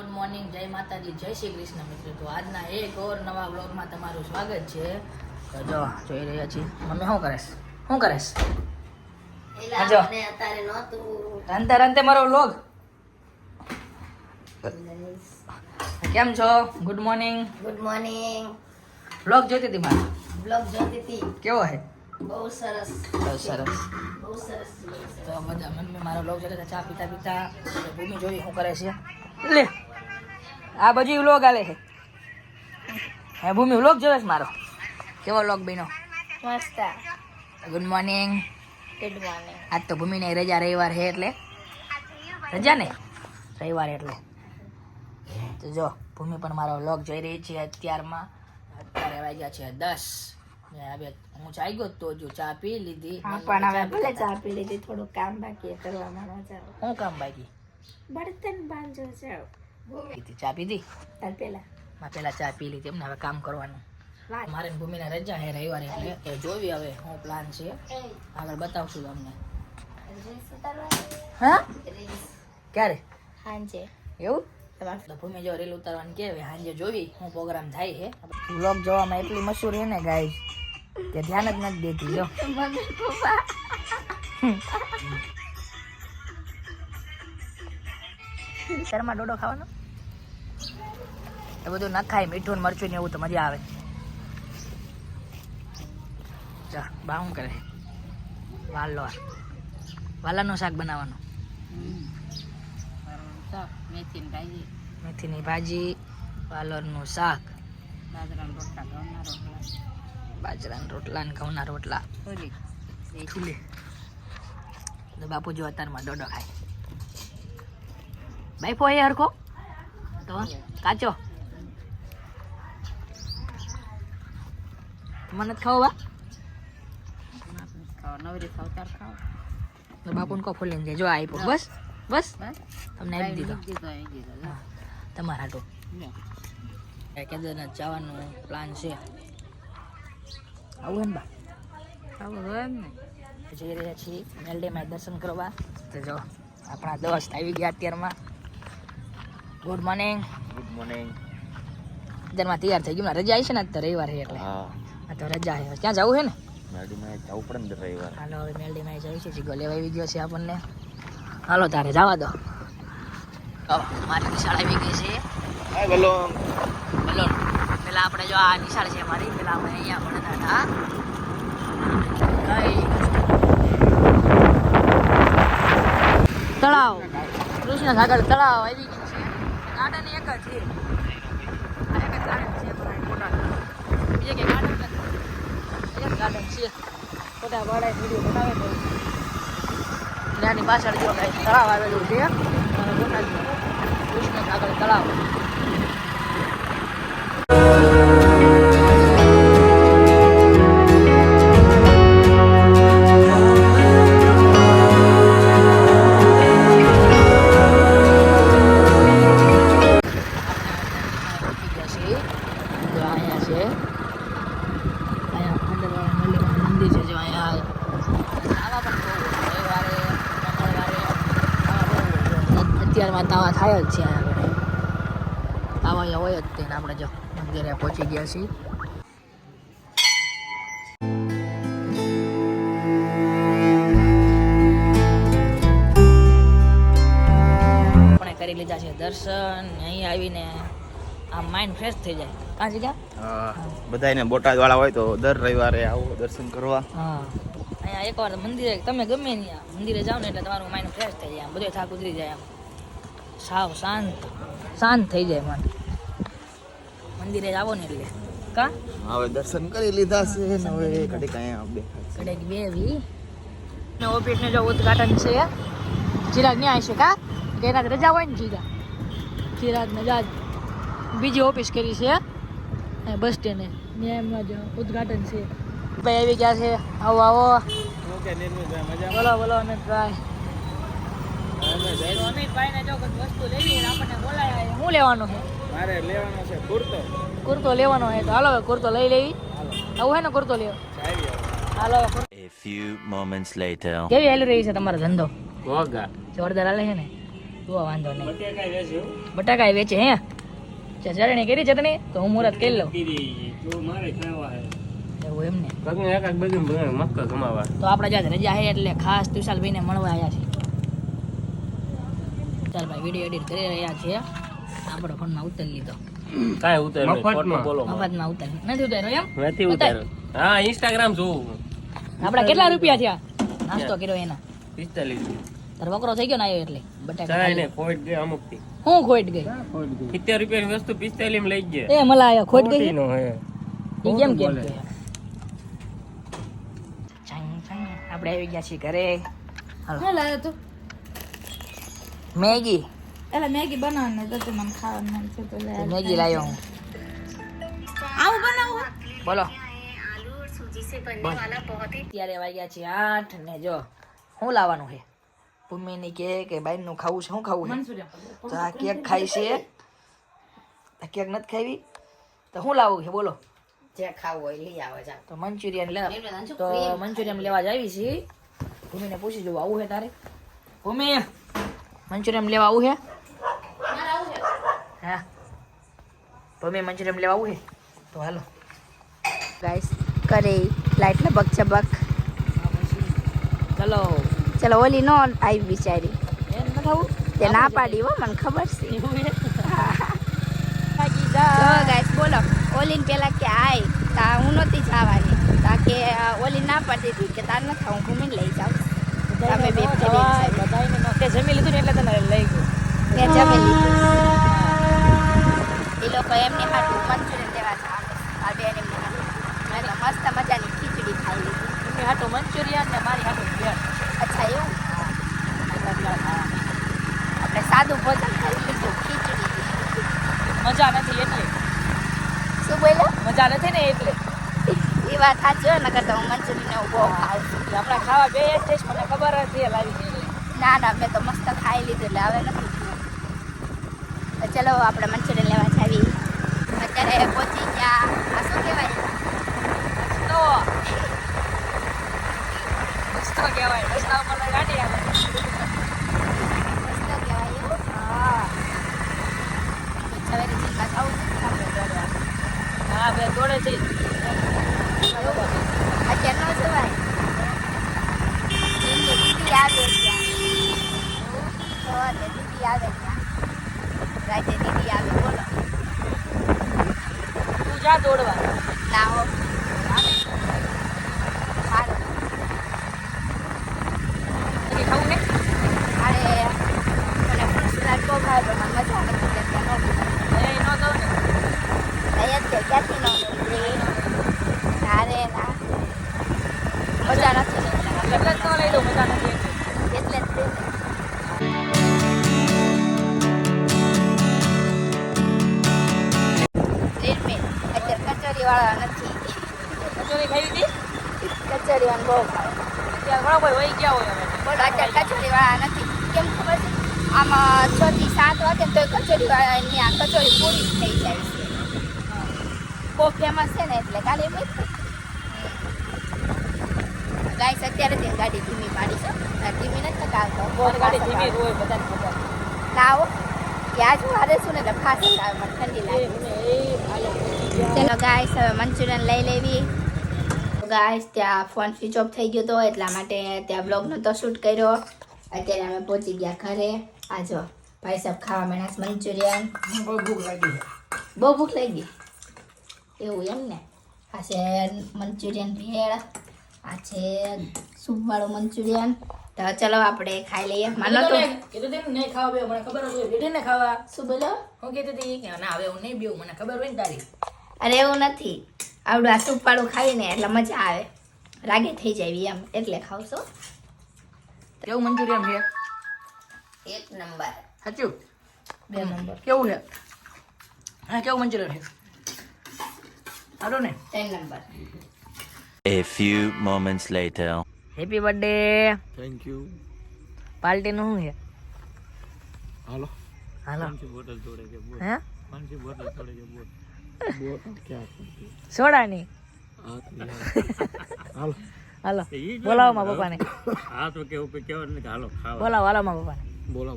Good morning, જય માતાજી, જય શ્રી કૃષ્ણ મિત્રો. તો આજના એક ઓર નવા વ્લોગમાં તમારું સ્વાગત છે. તો જો જોઈ રહ્યા છીએ મમ્મી શું કરેશ જો રંતે રંતે મારો વ્લોગ કેમ છો? Good morning. વ્લોગ જોતી હતી મારો કેવો હે? બહુ સરસ. તો બધા મમ્મી મારો વ્લોગ જોતા ચા પીતા ભૂમિ જોઈ શું કરે છે. લે આ બધી વ્લોગ આલે છે. હે ભૂમિ વ્લોગ જોવે છે મારો. કેવો વ્લોગ બન્યો? મસ્ત. Good morning. આજ તો ભૂમિને રજા રવિવાર છે એટલે રજા ને રવિવાર એટલે તો જો ભૂમિ પણ મારો વ્લોગ જોઈ રહી છે. અત્યારે વાગ્યા છે 10. હવે હું ચાઈ ગયો તો જો ચા પી લીધી. પણ હવે ભલે ચા પી લીધી, થોડું કામ બાકી કરવામાં ન જાવ. શું કામ બાકી? બર્તન બાંધો જાવ. ચા પીધી? તાર પેલા ચા પી લીધી એમને. હવે કામ કરવાનું. મારે ભૂમિને રજા હે રવિવારે એટલે તો જોવી હવે શું પ્લાન છે આગળ બતાવશું તમને. હા ક્યારે? હાંજે. એવું? તો ભૂમિ જો રીલ ઉતારવાની કે સાંજે જોવી શું પ્રોગ્રામ થાય છે. વ્લોગ જોવામાં એટલી મશહૂર છે ને ગાઈઝ કે ધ્યાન જ નથી દેતી. જો ઘરમાં ડોડો ખાવાનો એ બધું ના ખાય. મીઠું ને મરચું ને એવું તો મજા આવે. જા બા શું કરે? વાલાનું શાક બનાવવાનું. મેથીની ભાજી, વાલોરનું શાક, બાજરાના રોટલા ને ઘઉંના રોટલા. છૂલે તો બાપુ જો અત્યારમાં ડોડો ખાય. બાઈફો એ હરખો તો કાચો મને ખાવા બાપુ કો ફૂલીને જાય. જો આપ્યો બસ તમને આપી દીધો તમારા હાટો. કેદારનાથ જવાનું પ્લાન છે. આવું ને બા? જઈ રહ્યા છીએ મેલડીમાં દર્શન કરવા. તો જો આપણા દોસ્ત આવી ગયા અત્યારમાં. Good morning. અત્યારમાં તૈયાર થઈ ગયું. રજા આવી છે ને તો રવિવાર છે એટલે આ તો રજા છે. ક્યાં જવું છે ને? મેલડીમાં જવું પડે ને રવિવાર. હાલો હવે મેલડીમાં જવું છે. જીગો લેવા આવી ગયો છે આપણને. હાલો તારે જવા દો. મારી નિશાળ આવી ગઈ છે. બલોન પેલા આપણે જો આ નિશાળ છે મારી. પેલા આપણે અહીંયા ભણતા હતા. તળાવ કૃષ્ણ સાગર તળાવ આવી ગયું છે. ગાર્ડન એક જ છે. એક જ ગાર્ડન છે. બીજે કે ગાર્ડન નથી. એક ગાર્ડન છે. ફોટા પાડાય વિડીયો બનાવે તો ત્યાંની પાછળ જો કાંઈ તળાવ આવેલું છે. કૃષ્ણ સાગર તળાવ. અત્યારમાં તાવા થાય જ છે. તાવા અહીંયા હોય જ તે. આપણે જો મંદિરે પહોંચી ગયા છીએ. આપણે કરી લીધા છે દર્શન. અહીં આવીને આમ માઇન્ડ ફ્રેશ થઈ જાય. કાં જગ્યા બધાને બોટાદ વાળા હોય તો દર રવિવારે આવો દર્શન કરવા. હા અહીંયા એકવાર મંદિરે તમે ગમે ત્યાં મંદિરે જાઓ ને એટલે તમારું માઇન્ડ ફ્રેશ થઈ જાય. આમ બધો થાક ઉતરી જાય. આમ સાવ શાંત થઈ જાય મન. મંદિરે આવો ને એટલે કા હવે દર્શન કરી લીધા છે ને હવે ઘડીક અહીંયા બેવી ને ઓફિસને જો ઉદઘાટન છે. ચિરાગ ને આવશે કા કે એના રજા હોય ને ચિરાગ ને જ બીજી ઓફિસ કરી છે બસ સ્ટેન્ડે. ત્યાં એમના જો ઉદઘાટન છે. ભાઈ આવી ગયા છે. આવો બોલો અમિતભાઈ. અમિતભાઈ ને જો વસ્તુ લેવી આપણને બોલાય. શું લેવાનું છે? મારે લેવાનો છે કુર્તો લેવાનો છે. તો હાલો કુર્તો લઈ લેવી. આવું હે ને કુર્તો લેવો. હાલો. A few moments later. કેવી હાલી રહી છે તમારો ધંધો? ગોગા જોરદાર હાલે છે ને? તો વાંધો નહીં. બટાકા વેચે હે ચટણી કરી ચટણી તો હું મુહૂર્ત કરી લઉં એવું એમ ને. તો આપણે જ્યાં રજા છે એટલે ખાસ તુષાલભાઈને મળવા આવ્યા છે. ચાલ ભાઈ વિડીયો એડિટ કરી રહ્યા છીએ. આપણો ફોનમાં ઉતારી લીધો. કાંઈ ઉતાર્યું નહીં, ખોટું બોલો. મફતમાં ઉતારી નથી ઉતાર્યો એમ નથી ઉતાર્યું. હા, ઇન્સ્ટાગ્રામ જોવું. આપડા કેટલા રૂપિયા થયા નાસ્તો કર્યો એના 45. તારો વકરો થઈ ગયો ને આવ્યો એટલે બટાકા ચાય ને ખોટ ગઈ અમુકથી. હું ખોટ ગઈ 70 રૂપિયાની વસ્તુ 45 માં લઈ ગયા. એ મલા આવ્યો ખોટ ગઈ ખોટીનો હે. ઈ કેમ કેમ કે આપણે આવી ગયા છીએ ઘરે. હાલો શું લાવ્યો તું મેગી એટલે મેગી બનાવવાનું તો તું મને ખાવાનું મન છે તો લે મેગી લાવ્યો હું. આવું બનાવું બોલો ત્યારે વાગ્યા છે 8 ને જો શું લાવવાનું છે ભૂમિની કે બાઈનું ખાવું છે શું ખાવું છે તો આ કેક ખાઈ છે આ કેક નથી ખાવી તો શું લાવવું છે બોલો જે ખાવું હોય લઈ આવે જા તો મંચુરિયન તો મંચુરિયન લેવા જાવી છે ભૂમિને પૂછી જોવું આવું છે તારે ભૂમિ મંચુરિયન લેવા આવું છે હા ભૂમિ મંચુરિયન લેવા આવું છે તો હાલો ગાઈસ કરે લાઈટ લબક છબક ચલો ચલો ઓલી નો આવી બિચારી એમ ન ખાવું તે ના પાડી હો મને ખબર છે એવું છે તો ગાઈસ બોલો ઓલીને પેલા કે આય તા હું નહોતી જવાની તા કે ઓલી ના પાડી હતી કે તાર ન ખાવું ઘૂમીને લઈ જાઉં તમે બે બધાને નોતે જમી લીધું ને એટલે તને લઈ ગયો મેં જમી લીધું એ લોકો એમને હાટું મંચુરિયન લેવા જવાનું આ બેન એમને હાટું મેં તો મસ્ત મજાની ખીચડી ખાઈ લીધી એમની હાટું મંચુરિયન ને મારી હાટું ભેળ અચ્છા એવું આપણે સાદું ભોજન ખાઈ લીધું ખીચડી મજા નથી એટલે શું બોલ્યો મજા નથી ને એટલે એ વાત સાચી હોય નકર તો હું મંચુરિયન એવું બહુ ખાઉં છું આપણા ખાવા બે ટેસ્ટ મને ખબર હતી લાવી છે એટલે ના ના મેં તો મસ્ત ખાઈ લીધું એટલે હવે નથી તો ચલો આપણે મંચુરિયન લેવા જાવી અત્યારે પહોંચી ગયા આ શું કહેવાય તો રસ્તો કહેવાય રસ્તા ઉપર ગાડી આવે રસ્તો કહેવાય એવું હા સવારે ચીકા ખાવું છે આપણે દોડવા હા બે દોડે છે અત્યારે ન જવાય એમની દીદી આવે ત્યાં દીદી આવે ત્યાં રાતે દીદી આવે બોલો તું જા દોડવા ના હો સારું તને ખાવું ને અરે મને ફ્રૂટ્સ બહુ ભાવે પણ મને મજા નથી એટલે ન એ ન દઉં ને અહીંયા જ છે ક્યાંથી ન ના રે ના મજા નથી એટલે જ ન લઈ દઉં મજા નથી એટલે જ તે ટ્રીટમેન્ટ અત્યારે કચોરીવાળા નથી કચોરી ખાઈ હતી કચોરીવાળા બહુ ભાવે ત્યાં ઘણા કોઈ વહી ગયા હોય હવે બોલો અત્યારે કચોરીવાળા નથી કેમ ખબર છે આમાં 6 થી 7 વાગે તો કચોરીવાળાની આ કચોરી પૂરી થઈ જાય છે બહુ ફેમસ છે ને એટલે કાલે એમ જ ગાઈસ અત્યારે તે ગાડી ધીમી પાડી છે ધીમી નથી આવતો બહુ ગાડી ધીમી જ હોય બધાને ખબર ના આવો ત્યાં જ મારે શું ને ફાસ્ટ આવે મને ઠંડી લાગે ચલો ગાઈસ હવે મંચુરિયન લઈ લેવી ગાઈસ ત્યાં ફોન સ્વિચ ઓફ થઈ ગયો હતો એટલા માટે ત્યાં બ્લોગ નહોતો શૂટ કર્યો અત્યારે અમે પહોંચી ગયા ઘરે આ જો ભાઈ સાહેબ ખાવા માંડ્યા મંચુરિયન બહુ ભૂખ લાગી બહુ ભૂખ લાગી એવું એમ ને આ છે મંચુરિયન ભેળ આ છે સૂપવાળું મંચુરિયન તો ચલો આપણે ખાઈ લઈએ માનો તો કીધું તેમ નહીં ખાવા બે મને ખબર હોય બેઠે ને ખાવા શું બોલો હું કીધું હતી કે ના હવે હું નહીં બેવું મને ખબર હોય ને તારી અરે એવું નથી આવડું આ સૂપવાળું ખાવીને એટલે મજા આવે રાગે થઈ જાય એમ એટલે ખાવશો કેવું મંચુરિયન છે 1 નંબર સાચું 2 નંબર કેવું છે હા કેવું મંચુરિયન છે સારું ને 3 number A few moments later. Happy birthday thank you party નું શું છે હાલો હાલો બોટલ તોડે કે બોલ. હે પાંચી બોટલ તોડે કે બોલ. બોટલ ક્યાં કરતી સોડાની હાથ હાલો હાલો ઈ જ બોલાવો મારા પપ્પાને હા તો કેવું કે કેવું ને કે હાલો ખાવા બોલાવો હાલો મારા પપ્પાને બોલા બોલા